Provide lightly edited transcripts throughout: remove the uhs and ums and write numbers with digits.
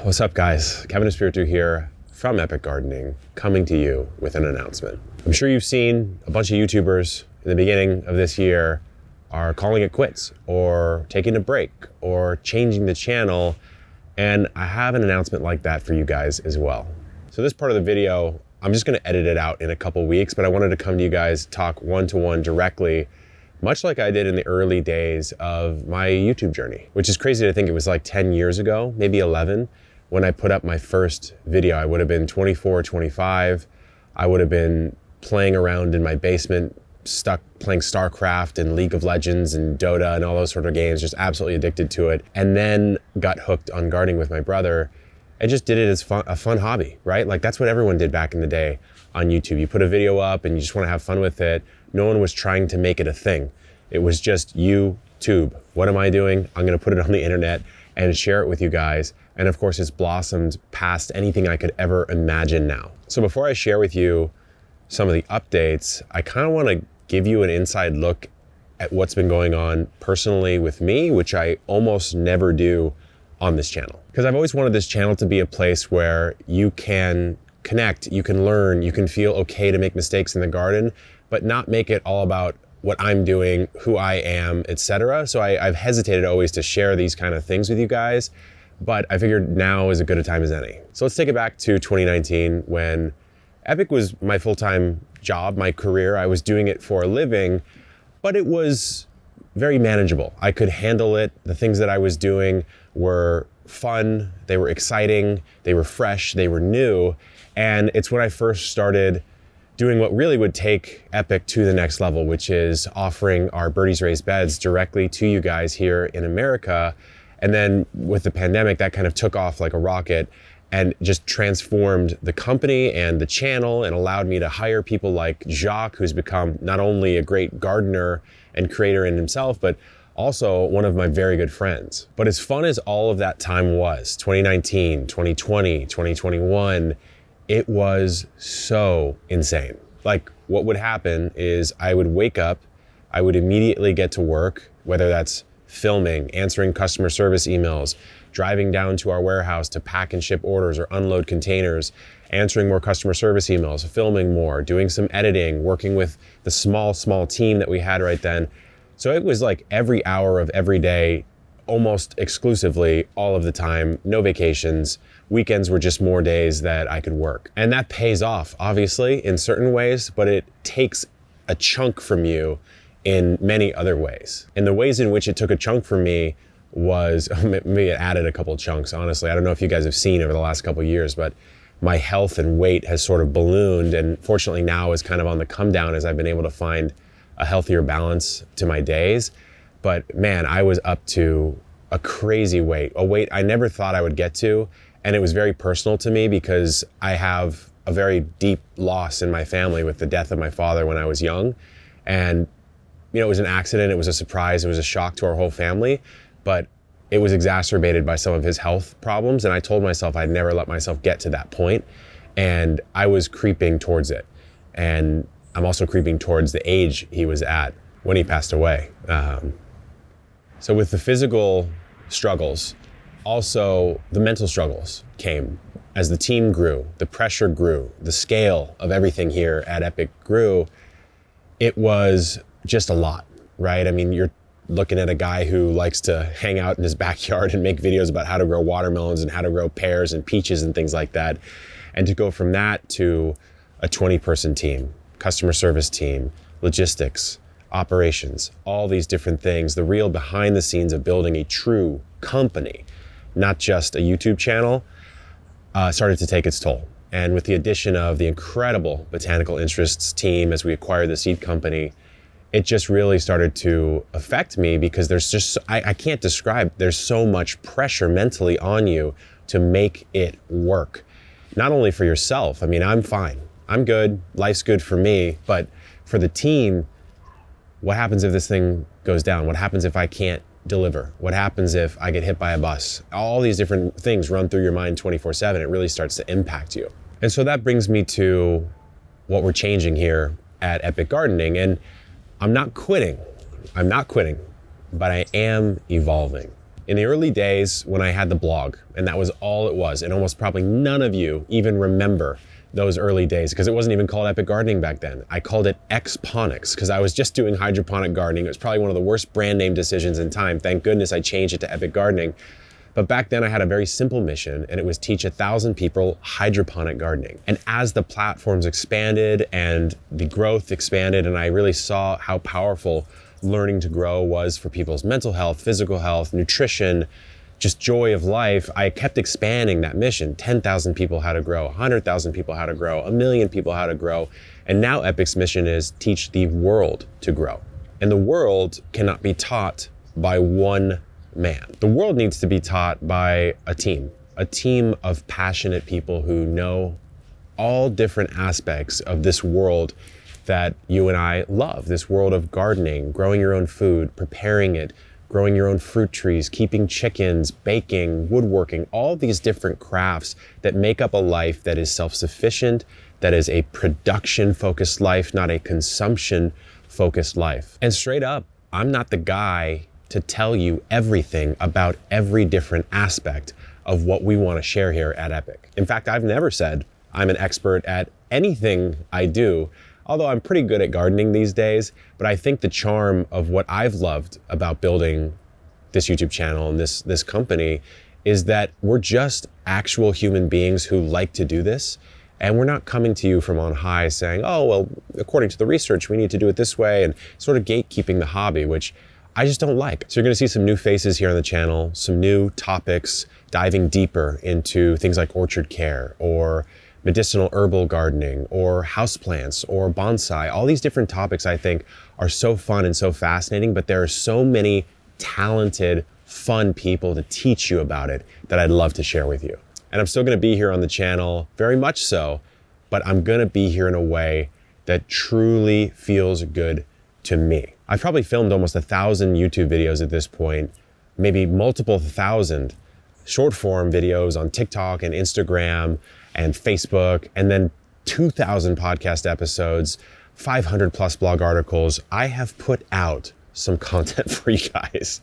What's up, guys? Kevin Espiritu here from Epic Gardening, coming to you with an announcement. I'm sure you've seen a bunch of YouTubers in the beginning of this year are calling it quits or taking a break or changing the channel, and I have an announcement like that for you guys as well. So this part of the video, I'm just gonna edit it out in a couple weeks, but I wanted to come to you guys, talk one-to-one directly, much like I did in the early days of my YouTube journey, which is crazy to think it was like 10 years ago, maybe 11, when I put up my first video. I would have been 24, 25. I would have been playing around in my basement, stuck playing StarCraft and League of Legends and Dota and all those sort of games, just absolutely addicted to it. And then got hooked on gardening with my brother and just did it as a fun hobby, right? Like that's what everyone did back in the day on YouTube. You put a video up and you just wanna have fun with it. No one was trying to make it a thing. It was just YouTube. What am I doing? I'm gonna put it on the internet and share it with you guys. And of course, it's blossomed past anything I could ever imagine now. So before I share with you some of the updates, I kind of want to give you an inside look at what's been going on personally with me, which I almost never do on this channel. Because I've always wanted this channel to be a place where you can connect, you can learn, you can feel okay to make mistakes in the garden, but not make it all about what I'm doing, who I am, etc. So I've hesitated always to share these kind of things with you guys, but I figured now is as good a time as any. So let's take it back to 2019 when Epic was my full-time job, my career. I was doing it for a living, but it was very manageable. I could handle it. The things that I was doing were fun, they were exciting, they were fresh, they were new. And it's when I first started doing what really would take Epic to the next level, which is offering our Birdies Raised Beds directly to you guys here in America. And then with the pandemic, that kind of took off like a rocket and just transformed the company and the channel and allowed me to hire people like Jacques, who's become not only a great gardener and creator in himself, but also one of my very good friends. But as fun as all of that time was, 2019, 2020, 2021, it was so insane. Like what would happen is I would wake up, I would immediately get to work, whether that's filming, answering customer service emails, driving down to our warehouse to pack and ship orders or unload containers, answering more customer service emails, filming more, doing some editing, working with the small team that we had right then. So it was like every hour of every day, almost exclusively all of the time, no vacations. Weekends were just more days that I could work. And that pays off, obviously, in certain ways, but it takes a chunk from you in many other ways. And the ways in which it took a chunk from me was, maybe it added a couple of chunks, honestly. I don't know if you guys have seen over the last couple of years, but my health and weight has sort of ballooned, and fortunately now is kind of on the come down as I've been able to find a healthier balance to my days. But man, I was up to a crazy weight, a weight I never thought I would get to. And it was very personal to me because I have a very deep loss in my family with the death of my father when I was young. And you know, it was an accident, it was a surprise, it was a shock to our whole family, but it was exacerbated by some of his health problems. And I told myself I'd never let myself get to that point. And I was creeping towards it. And I'm also creeping towards the age he was at when he passed away. So with the physical struggles, also the mental struggles came as the team grew, the pressure grew, the scale of everything here at Epic grew. It was just a lot, right? I mean, you're looking at a guy who likes to hang out in his backyard and make videos about how to grow watermelons and how to grow pears and peaches and things like that. And to go from that to a 20-person team, customer service team, logistics, operations, all these different things, the real behind the scenes of building a true company, not just a YouTube channel, started to take its toll. And with the addition of the incredible Botanical Interests team as we acquired the seed company, it just really started to affect me because there's just, I can't describe, there's so much pressure mentally on you to make it work. Not only for yourself, I mean, I'm fine, I'm good, life's good for me, but for the team, what happens if this thing goes down? What happens if I can't deliver? What happens if I get hit by a bus? All these different things run through your mind 24/7. It really starts to impact you. And so that brings me to what we're changing here at Epic Gardening. And I'm not quitting, but I am evolving. In the early days when I had the blog, and that was all it was, and almost probably none of you even remember those early days because it wasn't even called Epic Gardening back then. I called it Xponics because I was just doing hydroponic gardening. It was probably one of the worst brand name decisions in time. Thank goodness I changed it to Epic Gardening. But back then I had a very simple mission, and it was teach 1,000 people hydroponic gardening. And as the platforms expanded and the growth expanded, and I really saw how powerful learning to grow was for people's mental health, physical health, nutrition, just joy of life, I kept expanding that mission. 10,000 people how to grow, 100,000 people how to grow, 1,000,000 people how to grow. And now Epic's mission is teach the world to grow. And the world cannot be taught by one man. The world needs to be taught by a team of passionate people who know all different aspects of this world that you and I love, this world of gardening, growing your own food, preparing it, growing your own fruit trees, keeping chickens, baking, woodworking, all these different crafts that make up a life that is self-sufficient, that is a production-focused life, not a consumption-focused life. And straight up, I'm not the guy to tell you everything about every different aspect of what we want to share here at Epic. In fact, I've never said I'm an expert at anything I do, although I'm pretty good at gardening these days. But I think the charm of what I've loved about building this YouTube channel and this company is that we're just actual human beings who like to do this. And we're not coming to you from on high saying, oh, well, according to the research, we need to do it this way, and sort of gatekeeping the hobby, which I just don't like. So you're gonna see some new faces here on the channel, some new topics, diving deeper into things like orchard care or medicinal herbal gardening or houseplants or bonsai. All these different topics I think are so fun and so fascinating, but there are so many talented, fun people to teach you about it that I'd love to share with you. And I'm still gonna be here on the channel, very much so, but I'm gonna be here in a way that truly feels good to me. I've probably filmed almost 1,000 YouTube videos at this point, maybe multiple thousand short form videos on TikTok and Instagram and Facebook, and then 2,000 podcast episodes, 500 plus blog articles. I have put out some content for you guys.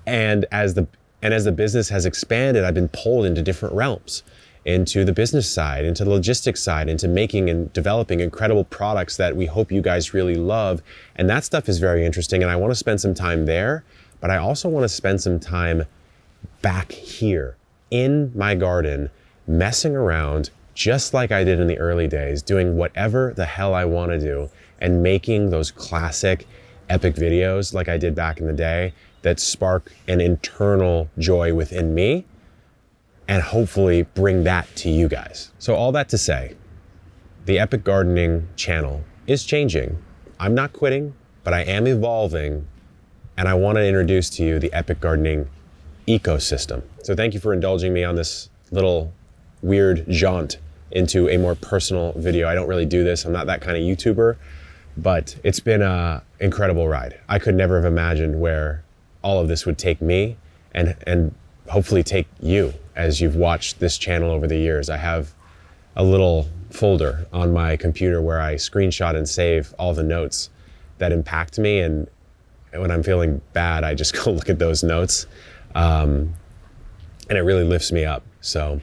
And as the business has expanded, I've been pulled into different realms, into the business side, into the logistics side, into making and developing incredible products that we hope you guys really love. And that stuff is very interesting, and I want to spend some time there, but I also want to spend some time back here in my garden, messing around just like I did in the early days, doing whatever the hell I want to do and making those classic epic videos like I did back in the day that spark an internal joy within me and hopefully bring that to you guys. So all that to say, the Epic Gardening channel is changing. I'm not quitting, but I am evolving, and I want to introduce to you the Epic Gardening ecosystem. So thank you for indulging me on this little weird jaunt into a more personal video. I don't really do this. I'm not that kind of YouTuber, but it's been an incredible ride. I could never have imagined where all of this would take me and hopefully take you as you've watched this channel over the years. I have a little folder on my computer where I screenshot and save all the notes that impact me. And when I'm feeling bad, I just go look at those notes. And it really lifts me up. So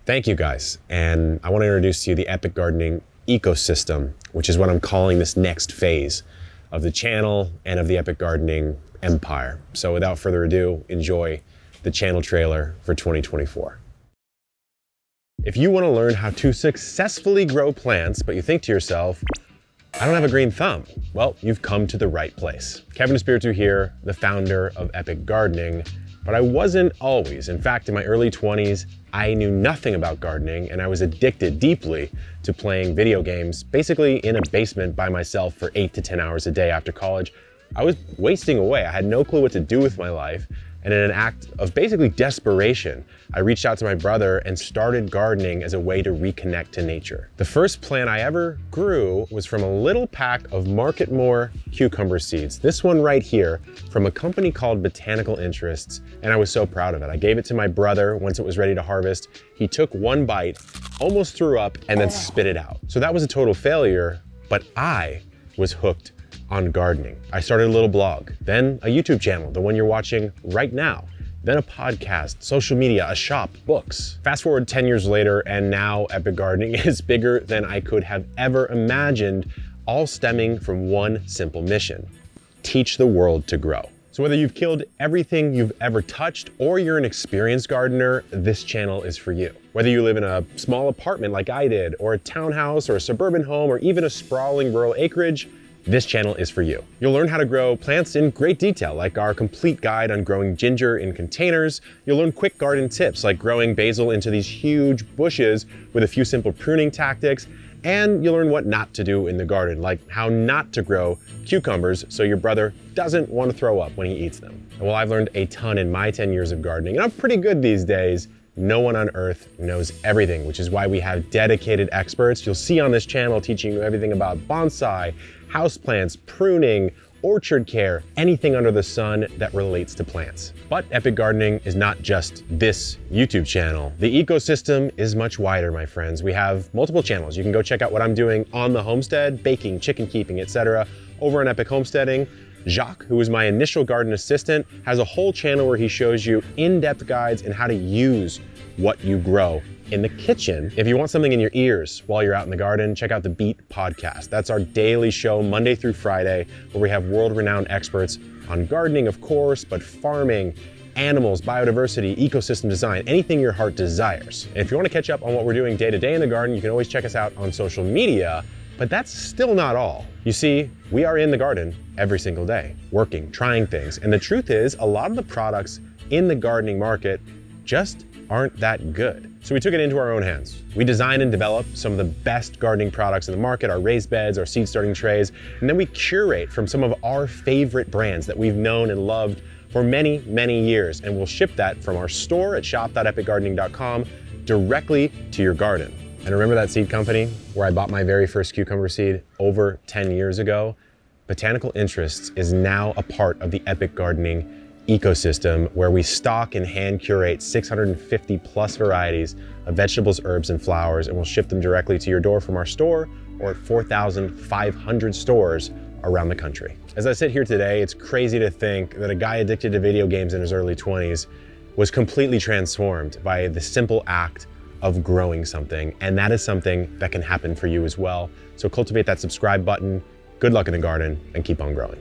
thank you guys. And I want to introduce to you the Epic Gardening ecosystem, which is what I'm calling this next phase of the channel and of the Epic Gardening empire. So without further ado, enjoy the channel trailer for 2024. If you want to learn how to successfully grow plants, but you think to yourself, I don't have a green thumb, well, you've come to the right place. Kevin Espiritu here, the founder of Epic Gardening, but I wasn't always. In fact, in my early 20s, I knew nothing about gardening, and I was addicted deeply to playing video games, basically in a basement by myself for 8 to 10 hours a day after college. I was wasting away. I had no clue what to do with my life. And in an act of basically desperation, I reached out to my brother and started gardening as a way to reconnect to nature. The first plant I ever grew was from a little pack of Marketmore cucumber seeds. This one right here from a company called Botanical Interests, and I was so proud of it. I gave it to my brother once it was ready to harvest. He took one bite, almost threw up, and then spit it out. So that was a total failure, but I was hooked on gardening. I started a little blog, then a YouTube channel, the one you're watching right now, then a podcast, social media, a shop, books. Fast forward 10 years later, and now Epic Gardening is bigger than I could have ever imagined, all stemming from one simple mission: teach the world to grow. So whether you've killed everything you've ever touched or you're an experienced gardener, this channel is for you. Whether you live in a small apartment like I did, or a townhouse, or a suburban home, or even a sprawling rural acreage, this channel is for you. You'll learn how to grow plants in great detail, like our complete guide on growing ginger in containers. You'll learn quick garden tips, like growing basil into these huge bushes with a few simple pruning tactics. And you'll learn what not to do in the garden, like how not to grow cucumbers so your brother doesn't want to throw up when he eats them. And while I've learned a ton in my 10 years of gardening, and I'm pretty good these days, no one on earth knows everything, which is why we have dedicated experts you'll see on this channel teaching you everything about bonsai, houseplants, pruning, orchard care, anything under the sun that relates to plants. But Epic Gardening is not just this YouTube channel. The ecosystem is much wider, my friends. We have multiple channels. You can go check out what I'm doing on the homestead, baking, chicken keeping, etc. over on Epic Homesteading. Jacques, who was my initial garden assistant, has a whole channel where he shows you in-depth guides in how to use what you grow in the kitchen. If you want something in your ears while you're out in the garden, check out the Beat podcast. That's our daily show, Monday through Friday, where we have world-renowned experts on gardening, of course, but farming, animals, biodiversity, ecosystem design, anything your heart desires. And if you want to catch up on what we're doing day to day in the garden, you can always check us out on social media. But that's still not all. You see, we are in the garden every single day, working, trying things. And the truth is, a lot of the products in the gardening market just aren't that good. So we took it into our own hands. We designed and developed some of the best gardening products in the market, our raised beds, our seed starting trays, and then we curate from some of our favorite brands that we've known and loved for many, many years. And we'll ship that from our store at shop.epicgardening.com directly to your garden. And remember that seed company where I bought my very first cucumber seed over 10 years ago? Botanical Interests is now a part of the Epic Gardening ecosystem, where we stock and hand curate 650 plus varieties of vegetables, herbs, and flowers, and we'll ship them directly to your door from our store or at 4,500 stores around the country. As I sit here today, it's crazy to think that a guy addicted to video games in his early 20s was completely transformed by the simple act of growing something, and that is something that can happen for you as well. So cultivate that subscribe button. Good luck in the garden and keep on growing.